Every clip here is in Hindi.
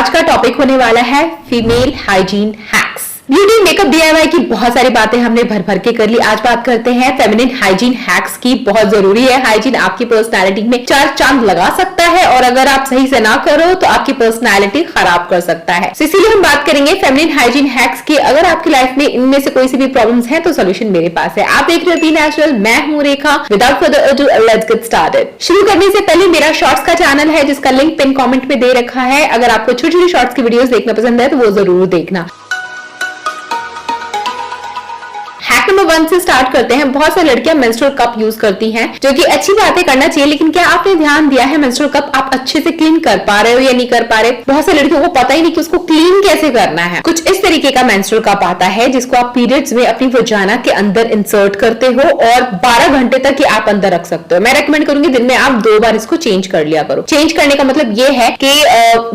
आज का टॉपिक होने वाला है female hygiene hacks. Beauty makeup DIY की बहुत सारी बातें हमने भर भर के कर ली। आज बात करते हैं फेमिनिन हाइजीन हैक्स की। बहुत जरूरी है। हाइजीन आपकी पर्सनालिटी में 4 चांद लगा सकता है और अगर आप सही से ना करो तो आपकी पर्सनालिटी खराब कर सकता है। इसीलिए हम बात करेंगे फेमिनिन हाइजीन हैक्स की। अगर आपकी लाइफ में इनमें से कोई सी भी प्रॉब्लम्स है तो सोल्यूशन मेरे पास है। आप देख रहे हो बी नेचुरल, मैं हूँ Rekha. Without further ado let's get started. शुरू करने से पहले मेरा शॉर्ट्स का चैनल है जिसका लिंक पिन कमेंट में दे रखा है। अगर आपको छोटी छोटी शॉर्ट्स की वीडियोस देखना पसंद है तो वो जरूर देखना। हैक नंबर 1 से स्टार्ट करते हैं। बहुत सारी लड़कियां मेंस्ट्रुअल कप यूज करती हैं, जो कि अच्छी बात है, करना चाहिए, लेकिन क्या आपने ध्यान दिया है मेंस्ट्रुअल कप आप अच्छे से क्लीन कर पा रहे हो या नहीं कर पा रहे? बहुत सारी लड़कियों को पता ही नहीं कि उसको क्लीन कैसे करना है। कुछ इस तरीके का मेंस्ट्रुअल कप आता है जिसको आप पीरियड्स में अपनी वजाना के अंदर इंसर्ट करते हो और 12 घंटे तक ये आप अंदर रख सकते हो। मैं रेकमेंड करूंगी दिन में आप 2 बार इसको चेंज कर लिया करो। चेंज करने का मतलब ये है कि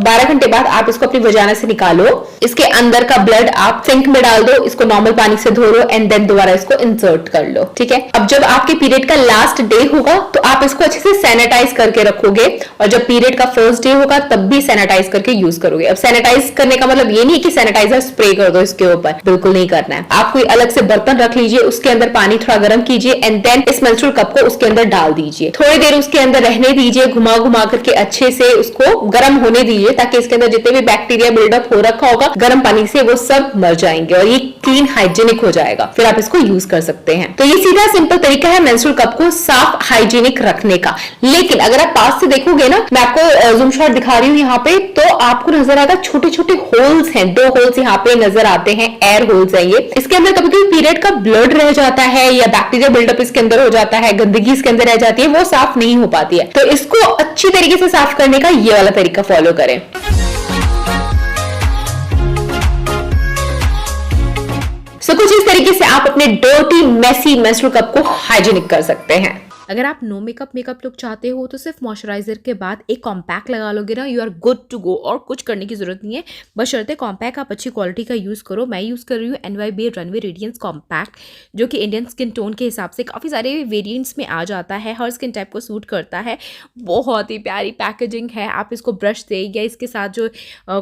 12 घंटे बाद आप इसको अपनी वजाना से निकालो, इसके अंदर का ब्लड आप सिंक में डाल दो, इसको नॉर्मल पानी से धो लो एंड देन दोबारा इसको इंसर्ट कर लो। ठीक है। अब जब आपके पीरियड का लास्ट डे होगा तो आप इसको अच्छे से सैनिटाइज करके रखोगे और जब पीरियड का फर्स्ट डे होगा तब भी सैनिटाइज करके यूज करोगे। अब सैनिटाइज करने का मतलब ये नहीं कि सैनिटाइजर स्प्रे कर दो इसके ऊपर, बिल्कुल नहीं करना है। आप कोई अलग से बर्तन रख लीजिए, उसके अंदर पानी थोड़ा गर्म कीजिए एंड देन इस मेंस्ट्रुअल कप को उसके अंदर डाल दीजिए। थोड़ी देर उसके अंदर रहने दीजिए, घुमा घुमा करके अच्छे से उसको गर्म होने दीजिए ताकि इसके अंदर जितने भी बैक्टीरिया बिल्डअप हो रखा होगा गर्म पानी से वो सब मर जाएंगे और ये क्लीन हाइजीनिक हो जाएगा। फिर आप इसको यूज कर सकते हैं। तो ये सीधा सिंपल तरीका है मेंस्ट्रुअल कप को साफ हाइजीनिक रखने का। लेकिन अगर आप पास से देखोगे ना, मैं आपको जूम शॉट दिखा रही हूँ यहाँ पे, तो आपको नजर आएगा छोटे छोटे होल्स हैं, 2 होल्स यहाँ पे नजर आते हैं, एयर होल्स है ये। इसके अंदर कभी कभी पीरियड का ब्लड रह जाता है या बैक्टीरिया बिल्डअप इसके अंदर हो जाता है, गंदगी इसके अंदर रह जाती है, वो साफ नहीं हो पाती है। तो इसको अच्छी तरीके से साफ करने का ये वाला तरीका फॉलो करें। कुछ इस तरीके से आप अपने डर्टी मेसी मेंस्ट्रुअल कप को हाइजीनिक कर सकते हैं। अगर आप नो मेकअप लुक चाहते हो तो सिर्फ मॉइस्चराइजर के बाद एक कॉम्पैक्ट लगा लोगे ना, you are good to go. और कुछ करने की जरूरत नहीं है, बशर्ते कॉम्पैक्ट आप अच्छी क्वालिटी का यूज करो। मैं यूज कर रही हूँ NYBA रनवे रेडियंस कॉम्पैक्ट, जो कि इंडियन स्किन टोन के हिसाब से काफ़ी सारे वेरिएंट्स में आ जाता है, हर स्किन टाइप को सूट करता है। बहुत ही प्यारी पैकेजिंग है। आप इसको ब्रश से या इसके साथ जो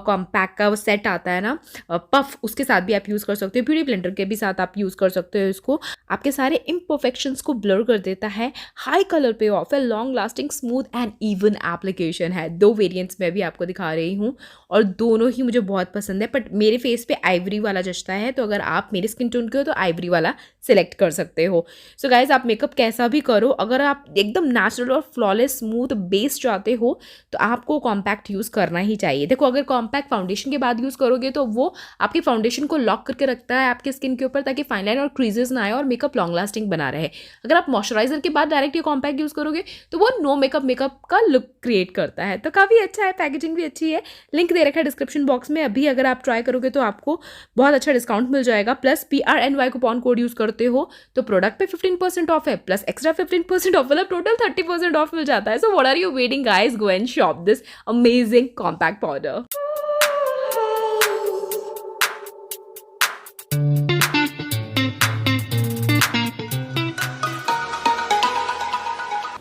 कॉम्पैक्ट का वो सेट आता है ना पफ, उसके साथ भी आप यूज़ कर सकते हो। ब्यूटी ब्लेंडर के भी साथ आप यूज़ कर सकते हो। इसको आपके सारे इम्परफेक्शंस को ब्लर कर देता है, हाई कलर पे ऑफ है, long lasting smooth and even application है। 2 वेरिएंट्स में भी आपको दिखा रही हूँ और दोनों ही मुझे बहुत पसंद है, बट मेरे फेस पे आइवरी वाला जचता है, तो अगर आप मेरे स्किन टोन के हो तो आइवरी वाला सिलेक्ट कर सकते हो। सो गाइज, आप मेकअप कैसा भी करो, अगर आप एकदम नेचुरल और फ्लॉलेस स्मूथ बेस चाहते हो तो आपको कॉम्पैक्ट यूज़ करना ही चाहिए। देखो, अगर कॉम्पैक्ट फाउंडेशन के बाद यूज़ करोगे तो वो आपकी फाउंडेशन को लॉक करके रखता है आपके स्किन के ऊपर, ताकि फाइन लाइन और क्रीजेस ना आए और मेकअप लॉन्ग लास्टिंग बना रहे। अगर आप मॉइस्चराइजर के बाद डायरेक्ट ये कॉम्पैक्ट यूज़ करोगे तो वो नो मेकअप का लुक क्रिएट करता है। तो काफ़ी अच्छा है, पैकेजिंग भी अच्छी है। लिंक दे रखा है डिस्क्रिप्शन बॉक्स में। अभी अगर आप ट्राई करोगे तो आपको बहुत अच्छा डिस्काउंट मिल जाएगा। Plus PRNY coupon code use करते हो तो प्रोडक्ट पे 15% ऑफ है, प्लस एक्स्ट्रा 15% ऑफ, मतलब टोटल 30% ऑफ मिल जाता है। So what are you waiting guys, go and shop this amazing compact powder.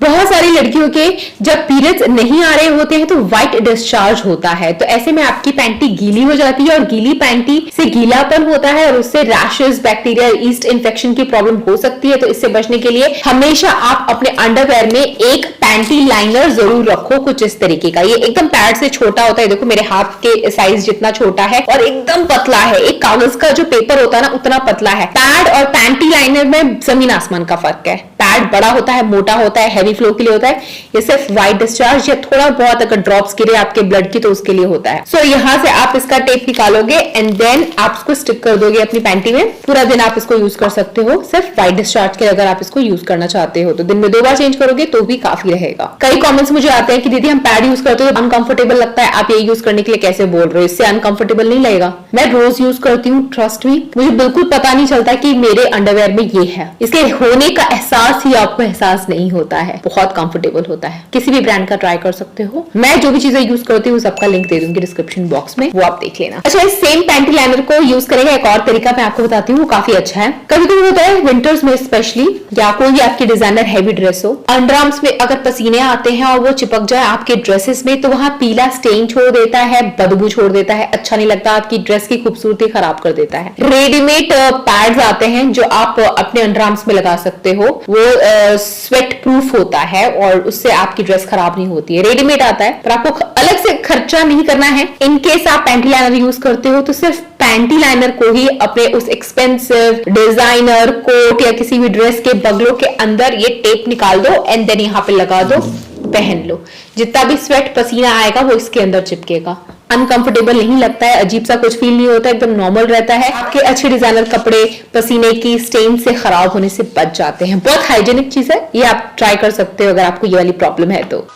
बहुत सारी लड़कियों के जब पीरियड्स नहीं आ रहे होते हैं तो व्हाइट डिस्चार्ज होता है, तो ऐसे में आपकी पैंटी गीली हो जाती है और गीली पैंटी से गीलापन होता है और उससे रैशेस, बैक्टीरिया, ईस्ट इन्फेक्शन की प्रॉब्लम हो सकती है। तो इससे बचने के लिए हमेशा आप अपने अंडरवेयर में एक पैंटी लाइनर जरूर रखो, कुछ इस तरीके का। ये एकदम पैड से छोटा होता है, देखो मेरे हाथ के साइज जितना छोटा है और एकदम पतला है, एक कागज का जो पेपर होता है ना उतना पतला है। पैड और पैंटी लाइनर में जमीन आसमान का फर्क है। पैड बड़ा होता है, मोटा होता है, हैवी फ्लो के लिए होता है। ये सिर्फ व्हाइट डिस्चार्ज या थोड़ा बहुत अगर ड्रॉप्स गिरे आपके ब्लड की तो उसके लिए होता है। सो यहाँ से आप इसका टेप निकालोगे एंड देन आप इसको स्टिक कर दोगे अपनी पैंटी में। पूरा दिन आप इसको यूज कर सकते हो, सिर्फ व्हाइट डिस्चार्ज के अगर आप इसको यूज करना चाहते हो तो दिन में 2 बार चेंज करोगे तो भी काफी रहेगा। कई कमेंट्स मुझे आते हैं कि दीदी हम पैड यूज करते हो तो अनकंफर्टेबल लगता है, आप ये यूज करने के लिए कैसे बोल रहे हो, इससे अनकंफर्टेबल नहीं लगेगा। मैं रोज यूज करती हूँ, ट्रस्ट मी, मुझे बिल्कुल पता नहीं चलता कि मेरे अंडरवेयर में ये है। इसके होने का एहसास ही आपको एहसास नहीं होता है, बहुत कंफर्टेबल होता है। किसी भी ब्रांड का ट्राई कर सकते हो। मैं जो भी चीजें यूज करती हूँ सबका लिंक दे दूंगी डिस्क्रिप्शन बॉक्स में, वो आप देख लेना। अच्छा, इस सेम पैंटी लाइनर को यूज करेगा एक और तरीका मैं आपको बताती हूँ, वो काफी अच्छा है। कभी कभी होता है विंटर्स में स्पेशली, या कोई भी आपकी डिजाइनर हैवी ड्रेस हो, अंडरआर्म्स में अगर पसीने आते हैं और वो चिपक जाए आपके ड्रेसेस में, तो वहां पीला स्टेन छोड़ देता है, बदबू छोड़ देता है, अच्छा नहीं लगता, आपकी ड्रेस की खूबसूरती खराब कर देता है। रेडीमेड पैड्स आते हैं जो आप अपने अंडरआर्म्स में लगा सकते हो, वो स्वेट प्रूफ होता है और उससे आपकी ड्रेस खराब नहीं होती है। रेडीमेड आता है, पर आपको अलग से खर्चा नहीं करना है। इनकेस आप पैंटी लाइनर यूज करते हो तो सिर्फ पैंटी लाइनर को ही अपने उस एक्सपेंसिव डिजाइनर कोट या किसी भी ड्रेस के बगलों के अंदर ये टेप निकाल दो एंड देन यहाँ पे लगा दो, पहन लो। जितना भी स्वेट पसीना आएगा वो इसके अंदर चिपकेगा। अनकंफर्टेबल नहीं लगता है, अजीब सा कुछ फील नहीं होता, एकदम नॉर्मल रहता है। आपके अच्छे डिजाइनर कपड़े पसीने की स्टेन से खराब होने से बच जाते हैं। बहुत हाइजीनिक चीज है, ये आप ट्राई कर सकते हो अगर आपको ये वाली प्रॉब्लम है तो।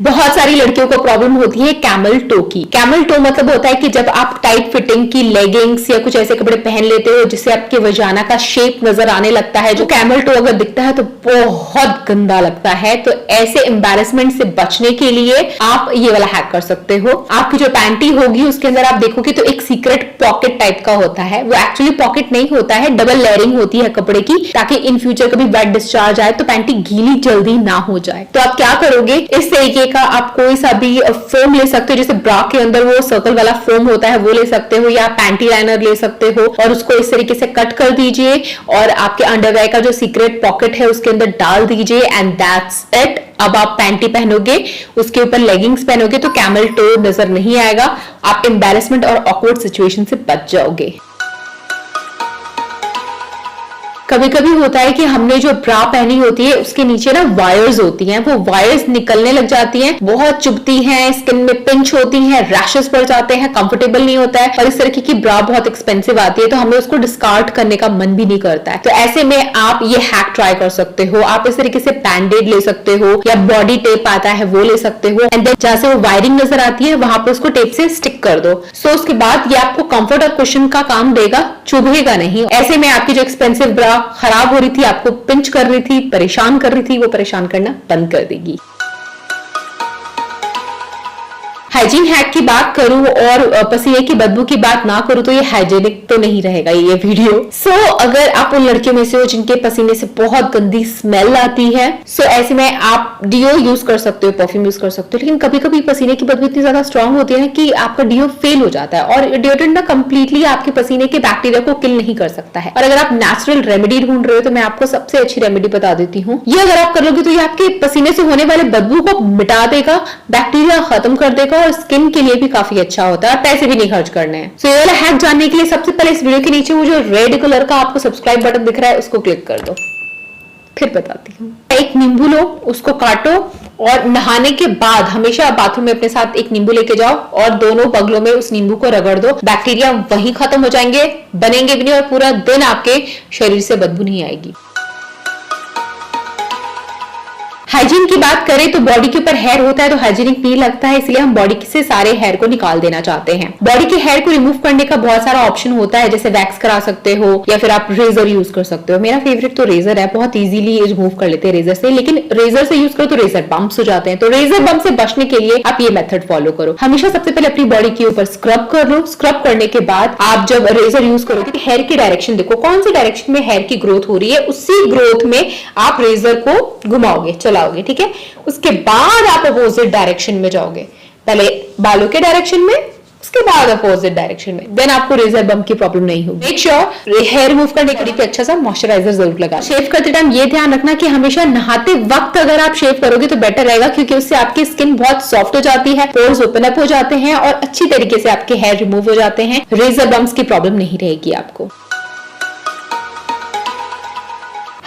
बहुत सारी लड़कियों को प्रॉब्लम होती है कैमल टो की। कैमल टो मतलब होता है कि जब आप टाइट फिटिंग की लेगिंग्स या कुछ ऐसे कपड़े पहन लेते हो जिससे आपके वजाना का शेप नजर आने लगता है, जो कैमल टो अगर दिखता है तो बहुत गंदा लगता है। तो ऐसे एम्बैरेसमेंट से बचने के लिए आप ये वाला हैक कर सकते हो। आपकी जो पैंटी होगी उसके अंदर आप देखोगे तो एक सीक्रेट पॉकेट टाइप का होता है, वो एक्चुअली पॉकेट नहीं होता है, डबल लेयरिंग होती है कपड़े की, ताकि इन फ्यूचर कभी वेट डिस्चार्ज आए तो पैंटी गीली जल्दी ना हो जाए। तो आप क्या करोगे, इस तरीके का आप कोई सा भी फोम ले सकते हो, जैसे ब्रा के अंदर वो सर्कल वाला फोम होता है वो ले सकते हो, या पैंटी लाइनर ले सकते हो और उसको इस तरीके से कट कर दीजिए और आपके अंडरवेयर का जो सीक्रेट पॉकेट है उसके अंदर डाल दीजिए एंड दैट्स इट। अब आप पैंटी पहनोगे, उसके ऊपर लेगिंग्स पहनोगे तो कैमल टो नजर नहीं आएगा, आप एम्बैरेसमेंट और ऑकवर्ड सिचुएशन से बच जाओगे। कभी कभी होता है कि हमने जो ब्रा पहनी होती है उसके नीचे ना वायर्स होती हैं, वो वायर्स निकलने लग जाती हैं, बहुत चुभती हैं, स्किन में पिंच होती है, रैशेस पड़ जाते हैं, कंफर्टेबल नहीं होता है। और इस तरीके की ब्रा बहुत एक्सपेंसिव आती है तो हमें उसको डिस्कार्ड करने का मन भी नहीं करता है। तो ऐसे में आप ये हैक ट्राई कर सकते हो। आप इस तरीके से बैंडेड ले सकते हो या बॉडी टेप आता है वो ले सकते हो एंड देन जहां से वो वायरिंग नजर आती है वहां पर उसको टेप से स्टिक कर दो। सो उसके बाद ये आपको कंफर्ट और कुशन का काम देगा, चुभेगा नहीं। ऐसे में आपकी जो एक्सपेंसिव ब्रा खराब हो रही थी, आपको पिंच कर रही थी, परेशान कर रही थी, वो परेशान करना बंद कर देगी। हाइजीन हैक की बात करूं और पसीने की बदबू की बात ना करूं तो ये हाइजीनिक तो नहीं रहेगा ये वीडियो। सो अगर आप उन लड़कियों में से हो जिनके पसीने से बहुत गंदी स्मेल आती है, सो ऐसे में आप डिओ यूज कर सकते हो, परफ्यूम यूज कर सकते हो, लेकिन कभी कभी पसीने की बदबू इतनी ज्यादा स्ट्रांग होती है ना कि आपका डिओ फेल हो जाता है और डिओड्रेंट ना कंप्लीटली आपके पसीने के बैक्टीरिया को किल नहीं कर सकता है। और अगर आप नेचुरल रेमेडी ढूंढ रहे हो तो मैं आपको सबसे अच्छी रेमेडी बता देती हूँ। ये अगर आप करोगे तो ये आपके पसीने से होने वाले बदबू को मिटा देगा, बैक्टीरिया खत्म कर देगा और स्किन के लिए भी काफी अच्छा होता है, पैसे भी नहीं खर्च करने हैं। सो ये वाला हैक जानने के लिए सबसे पहले इस वीडियो के नीचे वो जो रेड कलर का आपको सब्सक्राइब बटन दिख रहा है उसको क्लिक कर दो। फिर बताती हूँ। एक नींबू लो, उसको काटो और नहाने के बाद हमेशा बाथरूम में अपने साथ एक नींबू लेके जाओ और दोनों बगलों में उस नींबू को रगड़ दो। बैक्टीरिया वहीं खत्म हो जाएंगे, बनेंगे भी नहीं और पूरा दिन आपके शरीर से बदबू नहीं आएगी। हाइजीन की बात करें तो बॉडी के ऊपर हेयर होता है तो हाइजीनिक नहीं लगता है, इसलिए हम बॉडी से सारे हेयर को निकाल देना चाहते हैं। बॉडी के हेयर को रिमूव करने का बहुत सारा ऑप्शन होता है, जैसे वैक्स करा सकते हो या फिर आप रेजर यूज कर सकते हो। मेरा फेवरेट तो रेजर है, बहुत इजीली रिमूव कर लेते हैं रेजर से, लेकिन रेजर से यूज करो तो रेजर बम्प्स हो जाते हैं। तो रेजर बम्प से बचने के लिए आप ये मेथड फॉलो करो। हमेशा सबसे पहले अपनी बॉडी के ऊपर स्क्रब कर लो। स्क्रब करने के बाद आप जब रेजर यूज करोगे तो हेयर की डायरेक्शन देखो, कौन सी डायरेक्शन में हेयर की ग्रोथ हो रही है, उसी ग्रोथ में आप रेजर को घुमाओगे, चलाओगे, ठीक है। उसके बाद आप अपोजिट डायरेक्शन में जाओगे, पहले बालों के डायरेक्शन में, उसके बाद अपोजिट डायरेक्शन में, देन आपको रेजर बम्प की प्रॉब्लम नहीं होगी। मेक श्योर हेयर रिमूव करने के लिए अच्छा सा मॉइस्चराइजर जरूर लगा। शेव करते टाइम ये ध्यान रखना कि हमेशा नहाते वक्त अगर आप शेव करोगे तो बेटर रहेगा, क्योंकि उससे आपकी स्किन बहुत सॉफ्ट हो जाती है, पोर्स ओपन अप हो जाते हैं और अच्छी तरीके से आपके हेयर रिमूव हो जाते हैं। रेजर बम्प्स की प्रॉब्लम नहीं रहेगी आपको।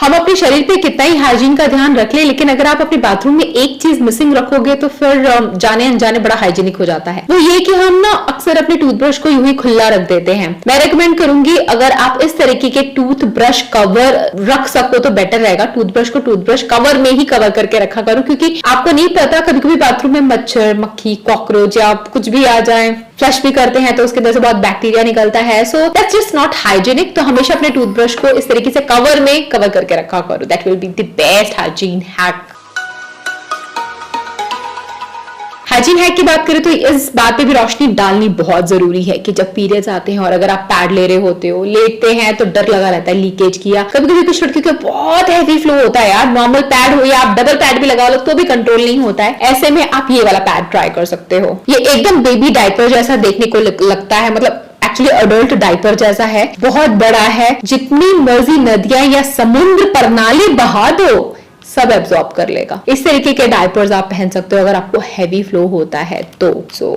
हम अपने शरीर पे कितना ही हाइजीन का ध्यान रख ले, लेकिन अगर आप अपने बाथरूम में एक चीज मिसिंग रखोगे तो फिर जाने अनजाने बड़ा हाइजीनिक हो जाता है। वो ये कि हम ना अक्सर अपने टूथब्रश को यूं ही खुला रख देते हैं। मैं रेकमेंड करूंगी अगर आप इस तरीके के टूथब्रश कवर रख सको तो बेटर रहेगा। टूथब्रश को टूथब्रश कवर में ही कवर करके रखा करो, क्योंकि आपको नहीं पता कभी कभी बाथरूम में मच्छर, मक्खी, कॉकरोच या कुछ भी आ जाए, फ्लश भी करते हैं तो उसके अंदर से बहुत बैक्टीरिया निकलता है, so that's just not hygienic. तो हमेशा अपने टूथब्रश को इस तरीके से कवर में कवर करके रखा करो, that will be the best hygiene hack. Hygiene hack की बात करें तो इस बात पे भी रोशनी डालनी बहुत जरूरी है कि जब पीरियड्स आते हैं और अगर आप पैड ले रहे होते हो, लेटते हैं तो डर लगा रहता है लीकेज किया। कभी कभी कुछ लड़कियों के बहुत हैवी फ्लो होता है यार, नॉर्मल पैड हो या आप डबल पैड भी लगा लो तो भी कंट्रोल नहीं होता है। ऐसे में आप ये वाला पैड ट्राई कर सकते हो। ये एकदम बेबी डायपर जैसा देखने को लगता है, मतलब एक्चुअली अडल्ट डायपर जैसा है, बहुत बड़ा है। जितनी मर्जी नदियां या समुद्र प्रणाली बहा दो सब एब्जॉर्ब कर लेगा। इस तरीके के डायपर्स आप पहन सकते हो अगर आपको हैवी फ्लो होता है तो।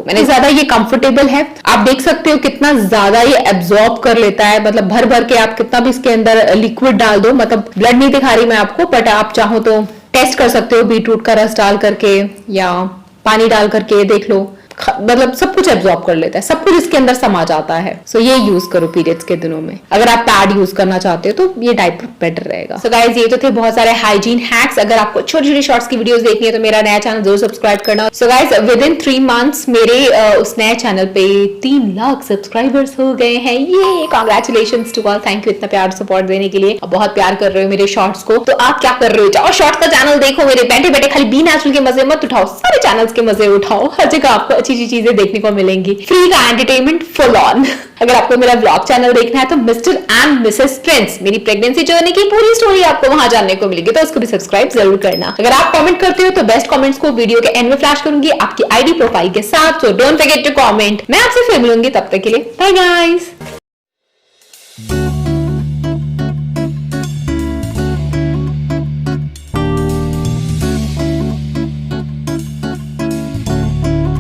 मैंने ज्यादा ये कंफर्टेबल है, आप देख सकते हो कितना ज्यादा ये एब्जॉर्ब कर लेता है, मतलब भर भर के आप कितना भी इसके अंदर लिक्विड डाल दो, मतलब ब्लड नहीं दिखा रही मैं आपको, बट आप चाहो तो टेस्ट कर सकते हो बीटरूट का रस डाल करके या पानी डाल करके देख लो, मतलब सब कुछ एब्जॉर्ब कर लेता है, सब कुछ इसके अंदर समा जाता है। सो ये यूज करो पीरियड्स के दिनों में। अगर आप पैड यूज करना चाहते हो तो ये डायपर बेटर रहेगा। सो गाइस ये तो थे बहुत सारे हाइजीन हैक्स। अगर आपको छोटी छोटी शॉर्ट्स की वीडियोस देखनी है तो मेरा नया चैनल जरूर सब्सक्राइब करना। So guys with in 3 months मेरे उस नए चैनल पे 3 लाख सब्सक्राइबर्स हो गए हैं। ये congratulations to all, thank you इतना प्यार सपोर्ट देने के लिए, बहुत प्यार कर रहे हो मेरे शॉर्ट्स को। तो आप क्या कर रहे हो, जाओ शॉर्ट्स का चैनल देखो मेरे, बैठे बैठे खाली बी नेचुरल के मजे मत उठाओ, सारे चैनल्स के मजे उठाओ, हर जगह आपको अच्छी अच्छी चीजें देखने को मिलेंगी, फ्री का एंटरटेनमेंट फुल ऑन। अगर आपको मेरा व्लॉग चैनल देखना है तो मिस्टर एंड मिसेस प्रिंस, मेरी प्रेगनेंसी जर्नी की पूरी स्टोरी आपको वहां जानने को मिलेगी, तो उसको भी सब्सक्राइब जरूर करना। अगर आप कमेंट करते हो तो बेस्ट कमेंट्स को वीडियो के एंड में फ्लैश करूंगी आपकी आईडी प्रोफाइल के साथ, so don't forget to comment. मैं आपसे फिर मिलूंगी, तब तक के लिए बाय गाइस।